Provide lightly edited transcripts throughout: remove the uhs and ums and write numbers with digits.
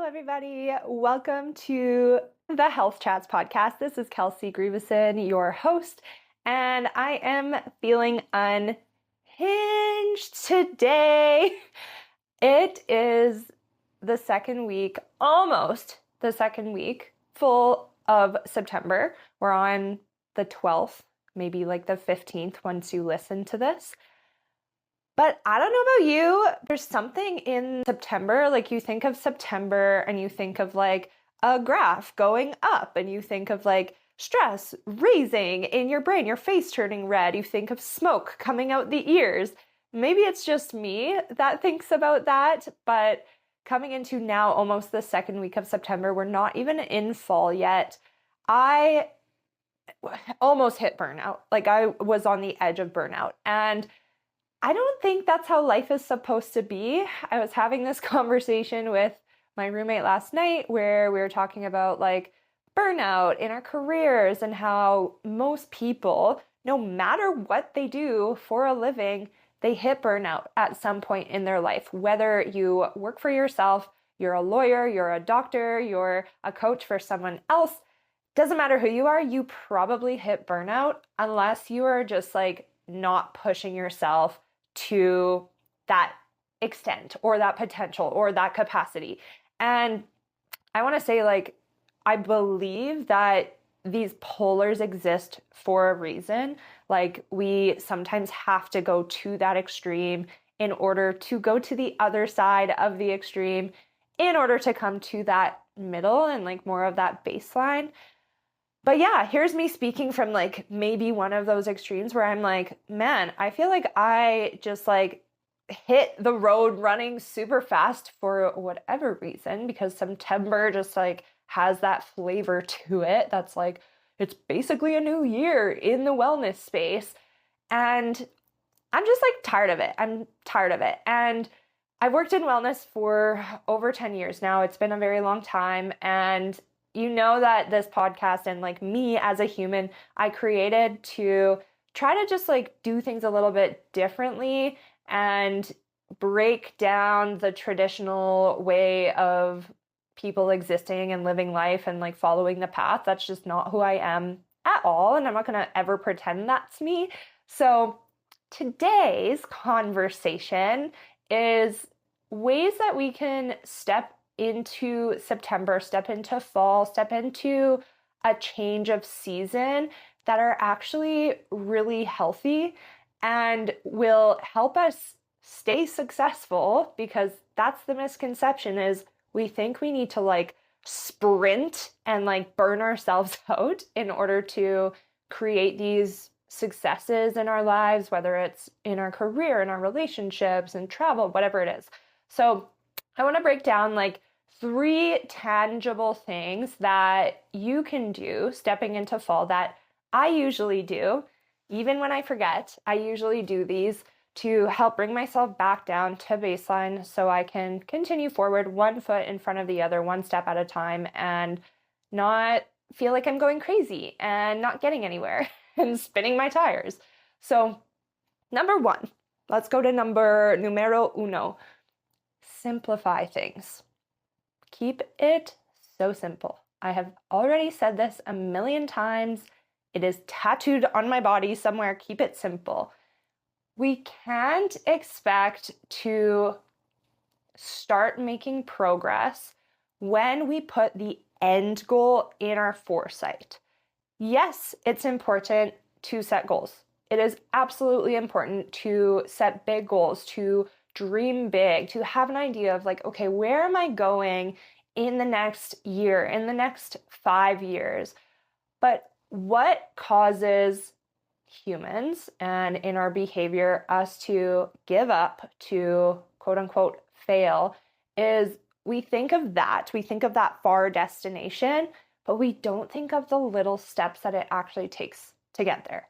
Hello, everybody. Welcome to the Health Chats podcast. This is Kelsey Grieveson, your host, and I am feeling unhinged today. It is the second week, almost the second week, full of September. We're on the 12th, maybe like the 15th once you listen to this. But I don't know about you, there's something in September, like you think of September and you think of like a graph going up and you think of like stress raising in your brain, your face turning red, you think of smoke coming out the ears. Maybe it's just me that thinks about that, but coming into now almost the second week of September, we're not even in fall yet. I almost hit burnout. Like I was on the edge of burnout, and I don't think that's how life is supposed to be. I was having this conversation with my roommate last night where we were talking about like burnout in our careers and how most people, no matter what they do for a living, they hit burnout at some point in their life. Whether you work for yourself, you're a lawyer, you're a doctor, you're a coach for someone else, doesn't matter who you are, you probably hit burnout unless you are just like not pushing yourself to that extent or that potential or that capacity. And I want to say, like, I believe that these polars exist for a reason. Like, we sometimes have to go to that extreme in order to go to the other side of the extreme in order to come to that middle and like more of that baseline. But yeah, here's me speaking from like maybe one of those extremes where I'm like, man, I feel like I just like hit the road running super fast for whatever reason, because September just like has that flavor to it. That's like, it's basically a new year in the wellness space. And I'm just like tired of it. I'm tired of it. And I've worked in wellness for over 10 years now. It's been a very long time. And you know that this podcast and like me as a human, I created to try to just like do things a little bit differently and break down the traditional way of people existing and living life and like following the path. That's just not who I am at all. And I'm not going to ever pretend that's me. So today's conversation is ways that we can step into September, step into fall, step into a change of season that are actually really healthy and will help us stay successful, because that's the misconception is we think we need to like sprint and like burn ourselves out in order to create these successes in our lives, whether it's in our career, in our relationships, and travel, whatever it is. So I want to break down like 3 tangible things that you can do stepping into fall that I usually do. Even when I forget, I usually do these to help bring myself back down to baseline so I can continue forward one foot in front of the other, one step at a time, and not feel like I'm going crazy and not getting anywhere and spinning my tires. So number 1, let's go to numero uno. Simplify things. Keep it so simple. I have already said this a million times. It is tattooed on my body somewhere. Keep it simple. We can't expect to start making progress when we put the end goal in our foresight. Yes, it's important to set goals. It is absolutely important to set big goals, to dream big, to have an idea of like, okay, where am I going in the next year, in the next 5 years? But what causes humans and in our behavior us to give up, to quote unquote fail, is we think of that far destination, but we don't think of the little steps that it actually takes to get there.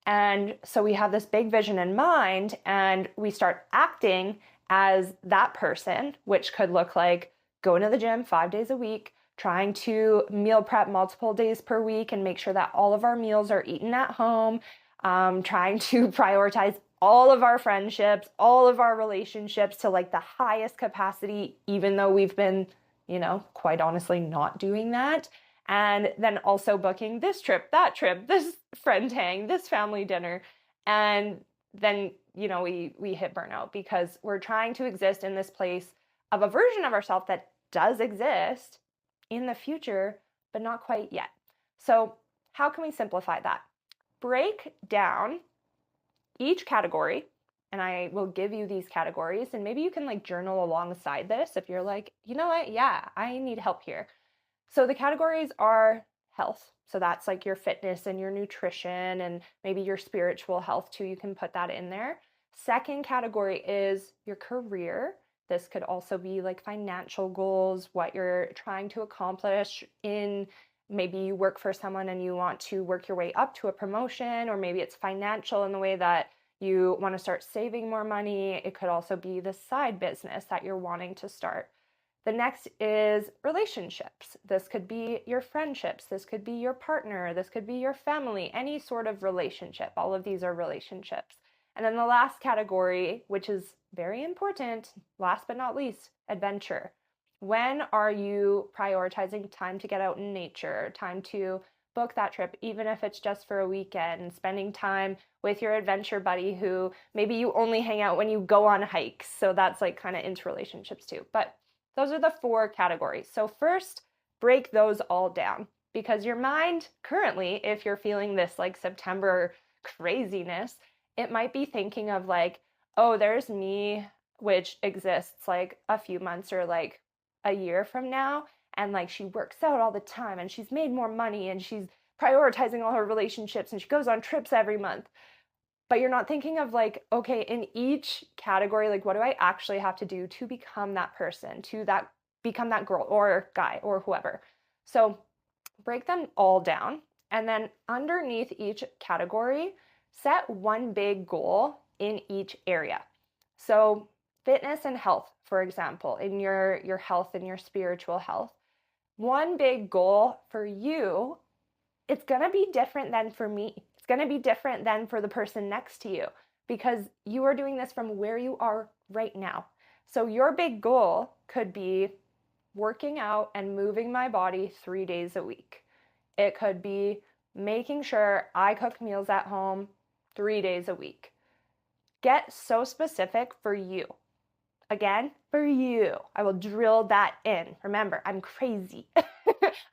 And so we have this big vision in mind and we start acting as that person, which could look like going to the gym 5 days a week, trying to meal prep multiple days per week and make sure that all of our meals are eaten at home, trying to prioritize all of our friendships, all of our relationships to like the highest capacity, even though we've been quite honestly not doing that. And then also booking this trip, that trip, this friend hang, this family dinner. And then, we hit burnout because we're trying to exist in this place of a version of ourselves that does exist in the future, but not quite yet. So, how can we simplify that? Break down each category, and I will give you these categories, and maybe you can like journal alongside this if you're like, you know what, yeah, I need help here. So the categories are health. So that's like your fitness and your nutrition and maybe your spiritual health too. You can put that in there. Second category is your career. This could also be like financial goals, what you're trying to accomplish in, maybe you work for someone and you want to work your way up to a promotion, or maybe it's financial in the way that you want to start saving more money. It could also be the side business that you're wanting to start. The next is relationships. This could be your friendships. This could be your partner. This could be your family, any sort of relationship. All of these are relationships. And then the last category, which is very important, last but not least, adventure. When are you prioritizing time to get out in nature, time to book that trip, even if it's just for a weekend, spending time with your adventure buddy who maybe you only hang out when you go on hikes. So that's like kind of into relationships too. But those are the 4 categories. So first, break those all down, because your mind currently, if you're feeling this like September craziness, it might be thinking of like, oh, there's me, which exists like a few months or like a year from now. And like she works out all the time and she's made more money and she's prioritizing all her relationships and she goes on trips every month. But you're not thinking of like, okay, in each category, like what do I actually have to do to become that person, to that become that girl or guy or whoever. So break them all down. And then underneath each category, set one big goal in each area. So fitness and health, for example, in your health and your spiritual health, one big goal for you, it's going to be different than for me. It's going to be different than for the person next to you, because you are doing this from where you are right now. So your big goal could be working out and moving my body 3 days a week. It could be making sure I cook meals at home 3 days a week. Get so specific for you. Again, for you. I will drill that in. Remember, I'm crazy.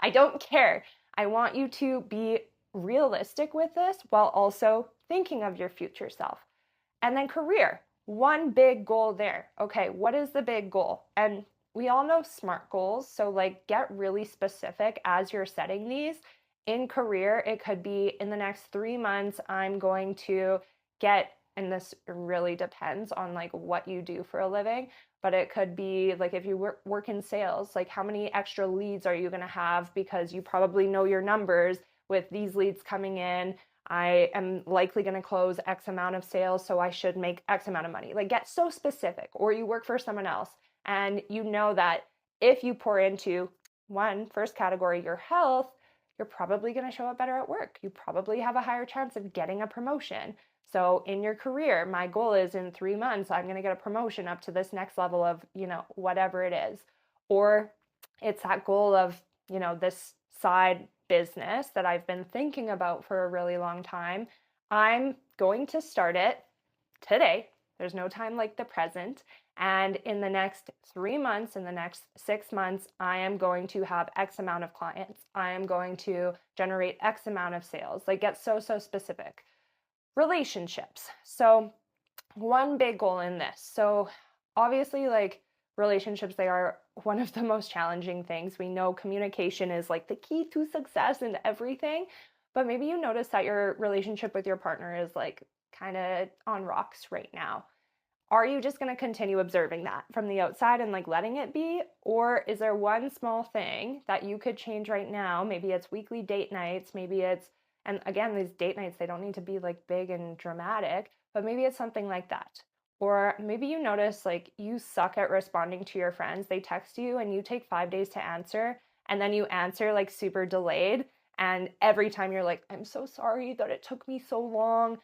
I don't care. I want you to be realistic with this while also thinking of your future self. And then career, one big goal there. Okay, what is the big goal? And we all know SMART goals. So like get really specific as you're setting these. In career, it could be in the next 3 months, I'm going to get, and this really depends on like what you do for a living, but it could be like if you work in sales, like how many extra leads are you going to have, because you probably know your numbers with these leads coming in. I am likely going to close X amount of sales, so I should make X amount of money. Like get so specific. Or you work for someone else and you know that if you pour into first category, your health, you're probably going to show up better at work. You probably have a higher chance of getting a promotion. So in your career, my goal is in 3 months, I'm going to get a promotion up to this next level of, whatever it is. Or it's that goal of, this side business that I've been thinking about for a really long time. I'm going to start it today. There's no time like the present. And in the next 3 months, in the next 6 months, I am going to have X amount of clients. I am going to generate X amount of sales. Like get so specific. Relationships. So one big goal in this. So obviously like relationships, they are one of the most challenging things. We know communication is like the key to success in everything, but maybe you notice that your relationship with your partner is like kind of on rocks right now. Are you just going to continue observing that from the outside and like letting it be? Or is there one small thing that you could change right now? Maybe it's weekly date nights. Maybe it's, and again, these date nights, they don't need to be like big and dramatic, but maybe it's something like that. Or maybe you notice like you suck at responding to your friends. They text you and you take 5 days to answer, and then you answer like super delayed. And every time you're like, I'm so sorry that it took me so long.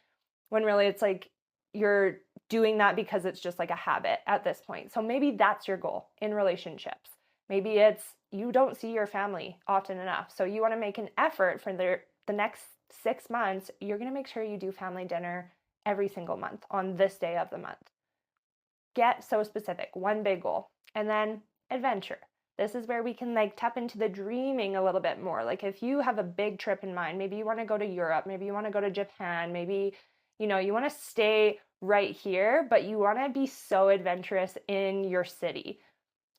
When really it's like you're doing that because it's just like a habit at this point. So maybe that's your goal in relationships. Maybe it's you don't see your family often enough. So you want to make an effort for the next 6 months. You're going to make sure you do family dinner every single month on this day of the month. Get so specific, one big goal. And then adventure. This is where we can like tap into the dreaming a little bit more. Like if you have a big trip in mind, maybe you want to go to Europe, maybe you want to go to Japan, maybe, you want to stay right here, but you want to be so adventurous in your city.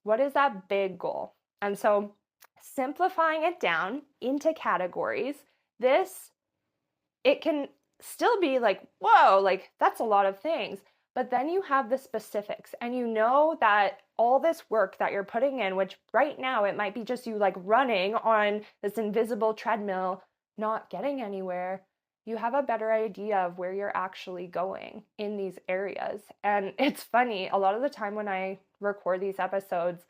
What is that big goal? And so simplifying it down into categories, it can still be like, whoa, like that's a lot of things. But then you have the specifics and you know that all this work that you're putting in, which right now it might be just you like running on this invisible treadmill, not getting anywhere, you have a better idea of where you're actually going in these areas. And it's funny, a lot of the time when I record these episodes,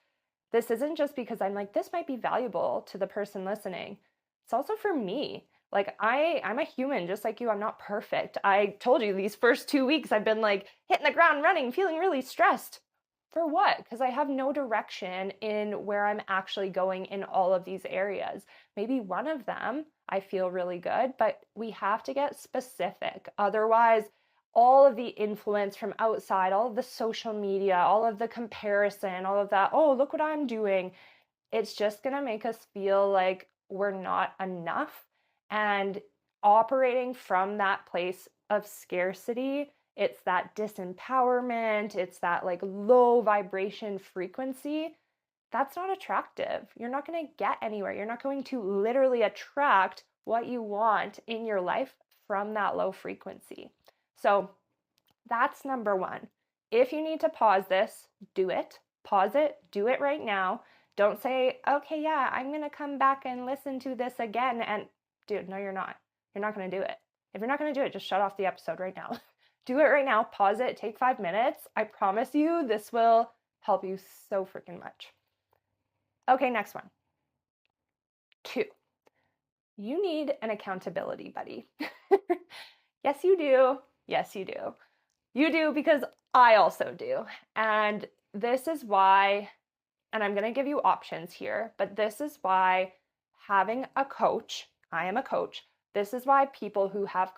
this isn't just because I'm like, this might be valuable to the person listening. It's also for me. Like I'm a human just like you. I'm not perfect. I told you these first 2 weeks I've been like hitting the ground running, feeling really stressed. For what? Because I have no direction in where I'm actually going in all of these areas. Maybe one of them I feel really good, but we have to get specific. Otherwise, all of the influence from outside, all of the social media, all of the comparison, all of that, oh, look what I'm doing, it's just going to make us feel like we're not enough. And operating from that place of scarcity, it's that disempowerment, it's that like low vibration frequency. That's not attractive. You're not going to get anywhere. You're not going to literally attract what you want in your life from that low frequency. So that's number one. If you need to pause this, do it. Pause it, do it right now. Don't say, okay, yeah, I'm going to come back and listen to this again. And dude, no, you're not. You're not going to do it. If you're not going to do it, just shut off the episode right now. Do it right now. Pause it. Take 5 minutes. I promise you this will help you so freaking much. Okay, next one. 2. You need an accountability buddy. Yes, you do. Yes, you do. You do because I also do. And this is why, and I'm going to give you options here, but this is why having a coach, I am a coach, this is why people who have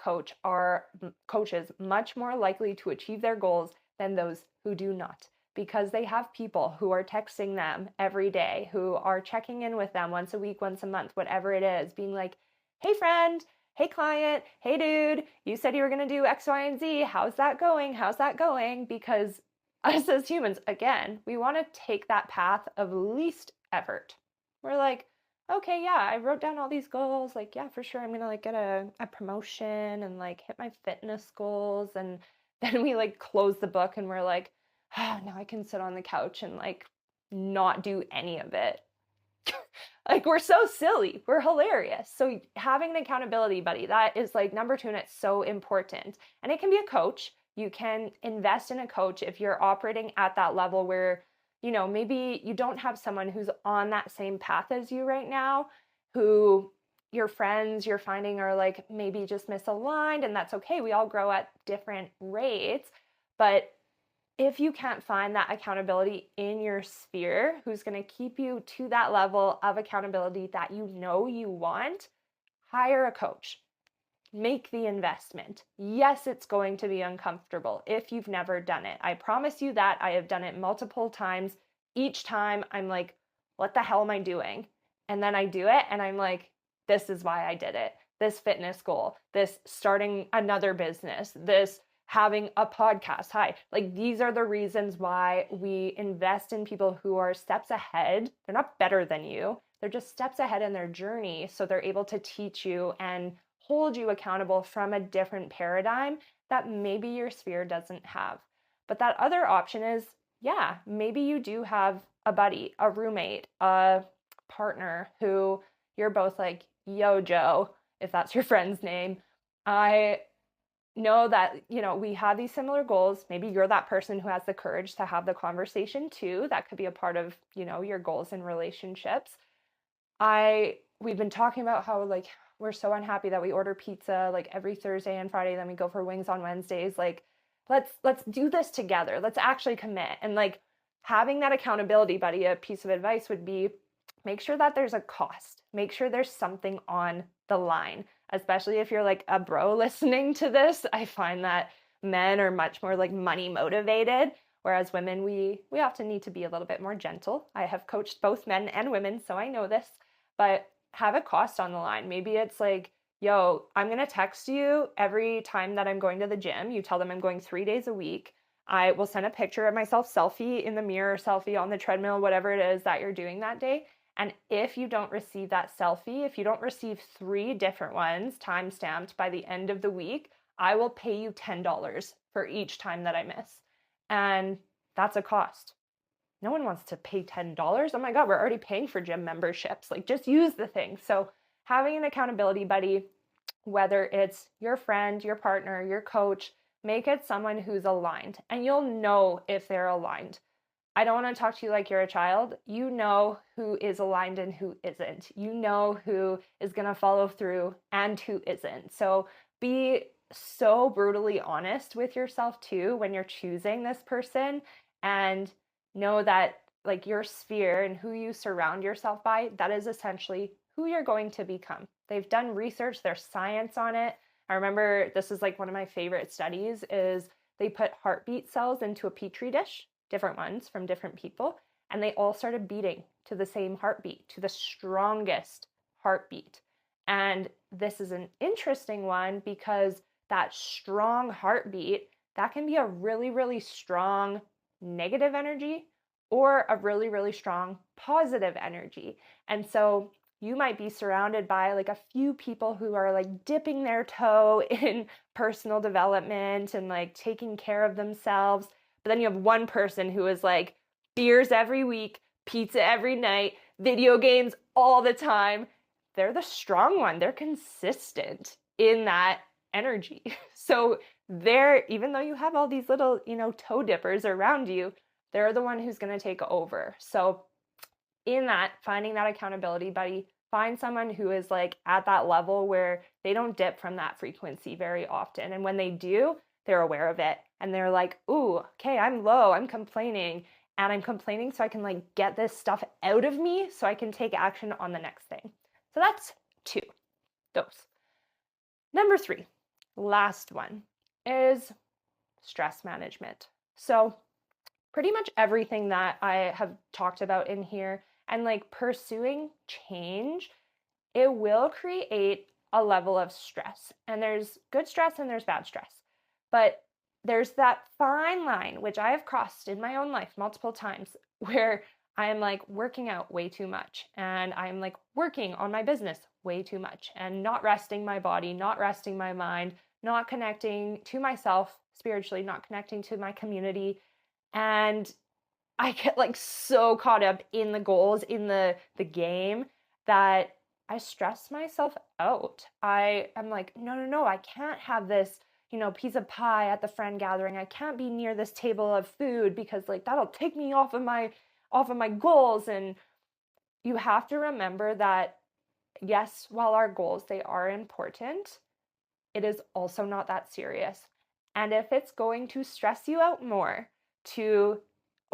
coaches much more likely to achieve their goals than those who do not. Because they have people who are texting them every day, who are checking in with them once a week, once a month, whatever it is, being like, hey friend, hey client, hey dude, you said you were going to do X, Y, and Z. How's that going? How's that going? Because us as humans, again, we want to take that path of least effort. We're like, okay, yeah, I wrote down all these goals. Like, yeah, for sure, I'm going to like get a promotion and like hit my fitness goals. And then we like close the book and we're like, oh, now I can sit on the couch and like not do any of it. Like we're so silly. We're hilarious. So having an accountability buddy, that is like number 2, and it's so important. And it can be a coach. You can invest in a coach if you're operating at that level where, maybe you don't have someone who's on that same path as you right now, who your friends you're finding are like maybe just misaligned, and that's okay. We all grow at different rates. But if you can't find that accountability in your sphere, who's going to keep you to that level of accountability that you know you want, hire a coach. Make the investment. Yes, it's going to be uncomfortable if you've never done it. I promise you that. I have done it multiple times. Each time I'm like, what the hell am I doing? And then I do it and I'm like, this is why I did it. This fitness goal, this starting another business, this having a podcast. Hi, like these are the reasons why we invest in people who are steps ahead. They're not better than you. They're just steps ahead in their journey. So they're able to teach you and hold you accountable from a different paradigm that maybe your sphere doesn't have. But that other option is, yeah, maybe you do have a buddy, a roommate, a partner who you're both like, yo, Joe, if that's your friend's name, I know that, we have these similar goals. Maybe you're that person who has the courage to have the conversation too. That could be a part of, your goals in relationships. We've been talking about how like we're so unhappy that we order pizza like every Thursday and Friday, then we go for wings on Wednesdays. Like, let's do this together. Let's actually commit. And like, having that accountability buddy, a piece of advice would be make sure that there's a cost. Make sure there's something on the line, especially if you're like a bro listening to this. I find that men are much more like money motivated, whereas women, we often need to be a little bit more gentle. I have coached both men and women, so I know this, but have a cost on the line. Maybe it's like, yo, I'm going to text you every time that I'm going to the gym. You tell them I'm going 3 days a week. I will send a picture of myself, selfie in the mirror, selfie on the treadmill, whatever it is that you're doing that day. And if you don't receive that selfie, if you don't receive 3 different ones time-stamped by the end of the week, I will pay you $10 for each time that I miss. And that's a cost. No one wants to pay $10. Oh my God, we're already paying for gym memberships. Like, just use the thing. So having an accountability buddy, whether it's your friend, your partner, your coach, make it someone who's aligned, and you'll know if they're aligned. I don't want to talk to you like you're a child. You know who is aligned and who isn't. You know who is going to follow through and who isn't. So be so brutally honest with yourself too when you're choosing this person, and know that like your sphere and who you surround yourself by, that is essentially who you're going to become. They've done research, there's science on it. I remember this is like one of my favorite studies is they put heartbeat cells into a petri dish, different ones from different people, and they all started beating to the same heartbeat, to the strongest heartbeat. And this is an interesting one because that strong heartbeat, that can be a really, really strong negative energy or a really, really strong positive energy. And so you might be surrounded by like a few people who are like dipping their toe in personal development and like taking care of themselves. But then you have one person who is like beers every week, pizza every night, video games all the time. They're the strong one. They're consistent in that energy. So they're, even though you have all these little, toe dippers around you, they're the one who's going to take over. So in that, finding that accountability buddy, find someone who is like at that level where they don't dip from that frequency very often. And when they do, they're aware of it. And they're like, ooh, okay, I'm low, I'm complaining. And I'm complaining so I can like get this stuff out of me so I can take action on the next thing. So that's 2, those. Number 3, last one, is stress management. So pretty much everything that I have talked about in here and like pursuing change, it will create a level of stress. And there's good stress and there's bad stress. But there's that fine line, which I have crossed in my own life multiple times, where I am like working out way too much and I'm like working on my business way too much and not resting my body, not resting my mind, not connecting to myself spiritually, not connecting to my community. And I get like so caught up in the goals, in the game, that I stress myself out. I am like, no, I can't have this, piece of pie at the friend gathering. I can't be near this table of food because like that'll take me off of my goals. And you have to remember that yes, while our goals, they are important, it is also not that serious. And if it's going to stress you out more to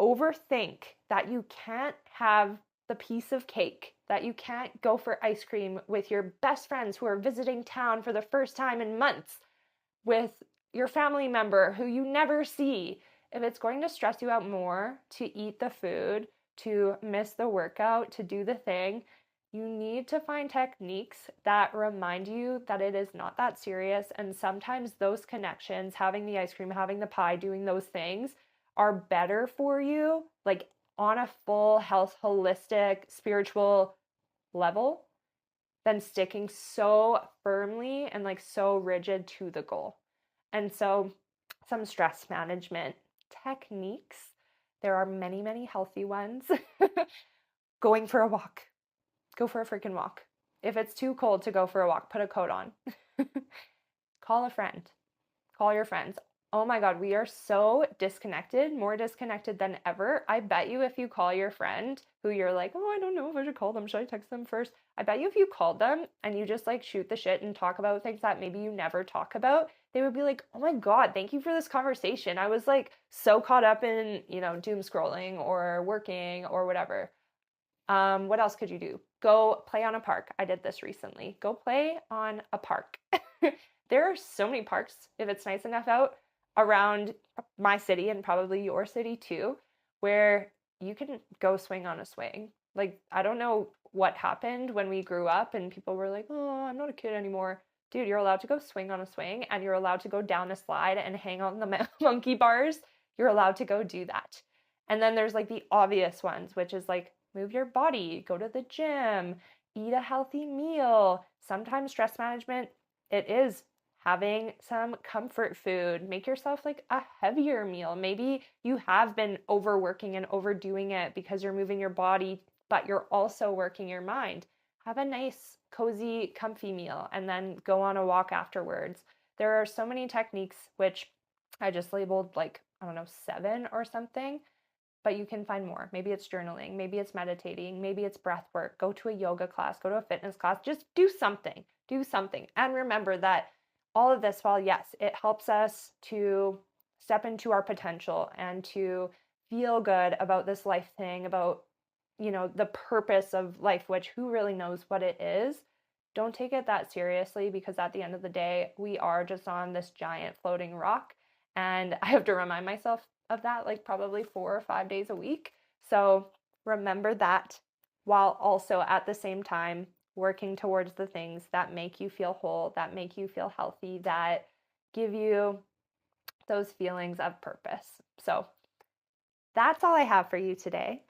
overthink that you can't have the piece of cake, that you can't go for ice cream with your best friends who are visiting town for the first time in months, with your family member who you never see, if it's going to stress you out more to eat the food, to miss the workout, to do the thing, you need to find techniques that remind you that it is not that serious. And sometimes those connections, having the ice cream, having the pie, doing those things are better for you, like on a full health, holistic, spiritual level, than sticking so firmly and like so rigid to the goal. And so some stress management techniques, there are many, many healthy ones. Going for a walk. Go for a freaking walk. If it's too cold to go for a walk, put a coat on. Call a friend. Call your friends. Oh my God, we are so disconnected, more disconnected than ever. I bet you if you call your friend who you're like, oh, I don't know if I should call them, should I text them first? I bet you if you called them and you just like shoot the shit and talk about things that maybe you never talk about, they would be like, oh my God, thank you for this conversation. I was like so caught up in, doom scrolling or working or whatever. What else could you do? Go play on a park. I did this recently. Go play on a park. There are so many parks, if it's nice enough out, around my city and probably your city too, where you can go swing on a swing. Like, I don't know what happened when we grew up and people were like, oh, I'm not a kid anymore. Dude, you're allowed to go swing on a swing and you're allowed to go down a slide and hang on the monkey bars. You're allowed to go do that. And then there's like the obvious ones, which is like move your body, go to the gym, eat a healthy meal. Sometimes stress management, it is having some comfort food. Make yourself like a heavier meal. Maybe you have been overworking and overdoing it because you're moving your body, but you're also working your mind. Have a nice, cozy, comfy meal and then go on a walk afterwards. There are so many techniques which I just labeled like, I don't know, 7 or something, but you can find more. Maybe it's journaling, maybe it's meditating, maybe it's breath work. Go to a yoga class, go to a fitness class, just do something. Do something. And remember that all of this, while yes, it helps us to step into our potential and to feel good about this life thing, about, the purpose of life, which who really knows what it is. Don't take it that seriously because at the end of the day, we are just on this giant floating rock. And I have to remind myself of that like probably 4 or 5 days a week. So remember that while also at the same time working towards the things that make you feel whole, that make you feel healthy, that give you those feelings of purpose. So that's all I have for you today.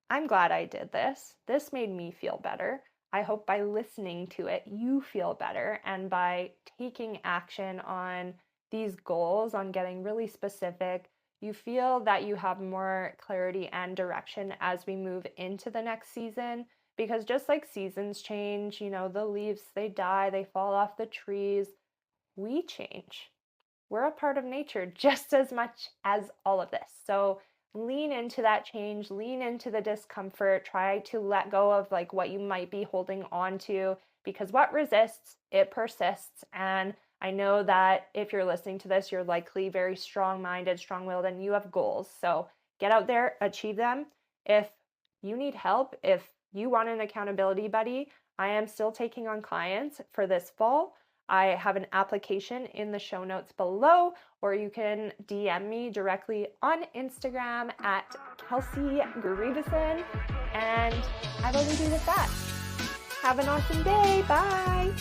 I'm glad I did this. This made me feel better. I hope by listening to it, you feel better. And by taking action on these goals, on getting really specific, you feel that you have more clarity and direction as we move into the next season. Because just like seasons change, the leaves, they die, they fall off the trees, we change. We're a part of nature just as much as all of this. So lean into that change, lean into the discomfort, try to let go of like what you might be holding on to, because what resists, it persists. And I know that if you're listening to this, you're likely very strong-minded, strong-willed, and you have goals. So get out there, achieve them. If you need help, if you want an accountability buddy, I am still taking on clients for this fall. I have an application in the show notes below, or you can DM me directly on Instagram at Kelsey Grieveson, and I will leave you with that. Have an awesome day. Bye.